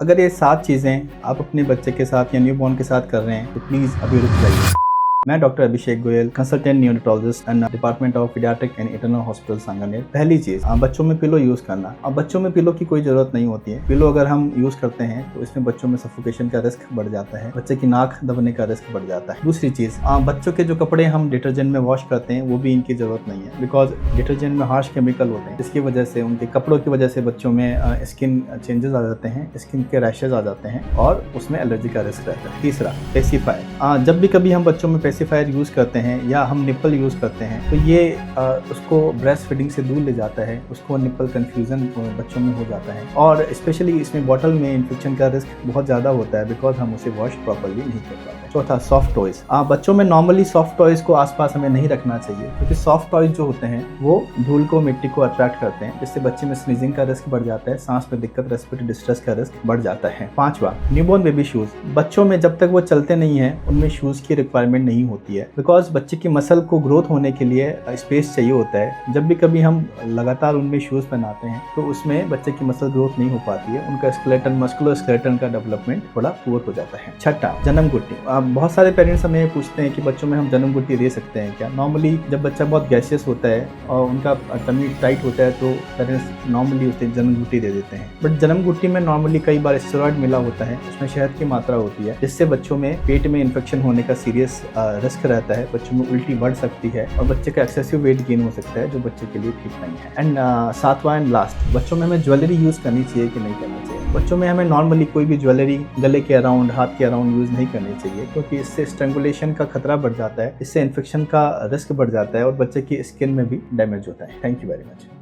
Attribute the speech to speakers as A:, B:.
A: अगर ये 7 चीज़ें आप अपने बच्चे के साथ या न्यूबॉर्न के साथ कर रहे हैं तो प्लीज़ अभी रुक जाइए। मैं doctor Abhishek Goyal, consultant neurologist and department of paediatric and internal hospital Sanganer. पहली चीज़, बच्चों में पिलो यूज़ करना। अब बच्चों में पिलो की कोई ज़रूरत नहीं होती है। पिलो अगर हम यूज़ करते हैं तो इसमें बच्चों में सफोकेशन का रिस्क बढ़ जाता है, बच्चे की नाक दबने का रिस्क बढ़ जाता है। दूसरी चीज़, बच्चों के जो कपड़े हम डिटर्जेंट में वॉश करते हैं वो भी इनकी ज़रूरत नहीं है, बिकॉज डिटर्जेंट में हार्श केमिकल होते हैं। इसकी वजह से, उनके कपड़ों की वजह से बच्चों में स्किन चेंजेस आ जाते हैं, स्किन के रैशेज आ जाते हैं और उसमें एलर्जी का रिस्क रहता है। तीसरा, पेसिफायर। जब भी कभी हम बच्चों में पेसिफायर यूज़ करते हैं या हम निप्पल यूज़ करते हैं तो ये उसको ब्रेस्ट फीडिंग से दूर ले जाता है, उसको निप्पल कन्फ्यूज़न बच्चों में हो जाता है और स्पेशली इसमें बॉटल में इन्फेक्शन का रिस्क बहुत ज़्यादा होता है बिकॉज हम उसे वॉश प्रॉपर्ली नहीं कर पाते। चौथा, सॉफ्ट टॉयज़। बच्चों में नॉर्मली सॉफ्ट टॉयज़ को आसपास हमें नहीं रखना चाहिए क्योंकि सॉफ्ट टॉयज़ जो होते हैं वो धूल को, मिट्टी को अट्रैक्ट करते हैं, जिससे बच्चे में स्नीजिंग का रिस्क बढ़ जाता है, सांस में दिक्कत, रेस्पिरेटरी डिस्ट्रेस का रिस्क बढ़ जाता है। पांचवा, न्यूबॉर्न बेबी शूज़। बच्चों में जब तक वो चलते नहीं है उनमें शूज़ की रिक्वायरमेंट नहीं होती है बिकॉज बच्चे की मसल को ग्रोथ होने के लिए स्पेस चाहिए होता है। जब भी कभी हम लगातार उनमें शूज़ पहनाते हैं तो उसमें बच्चे की मसल ग्रोथ नहीं हो पाती है, उनका स्केलेटन, मस्कुलर स्केलेटन का डेवलपमेंट थोड़ा पुअर हो जाता है। छठा, जन्म गुट्टी। बहुत सारे पेरेंट्स हमें पूछते हैं कि बच्चों में हम जन्म गुट्टी दे सकते हैं क्या। नॉर्मली जब बच्चा बहुत गैसियस होता है और उनका टमी टाइट होता है तो पेरेंट्स नॉर्मली उसे जन्म गुट्टी दे देते हैं, बट जन्म गुट्टी में नॉर्मली कई बार स्टेरॉइड मिला होता है, उसमें शहद की मात्रा होती है, जिससे बच्चों में पेट में इन्फेक्शन होने का सीरियस रिस्क रहता है, बच्चों में उल्टी बढ़ सकती है और बच्चे का एक्सेसिव वेट गेन हो सकता है जो बच्चे के लिए ठीक नहीं है। एंड सातवां एंड लास्ट, बच्चों में हमें ज्वेलरी यूज़ करनी चाहिए कि नहीं करनी चाहिए। बच्चों में हमें नॉर्मली कोई भी ज्वेलरी गले के अराउंड, हाथ के अराउंड यूज़ नहीं करनी चाहिए क्योंकि इससे स्ट्रैंगुलेशन का खतरा बढ़ जाता है, इससे इन्फेक्शन का रिस्क बढ़ जाता है और बच्चे की स्किन में भी डैमेज होता है। Thank you very much.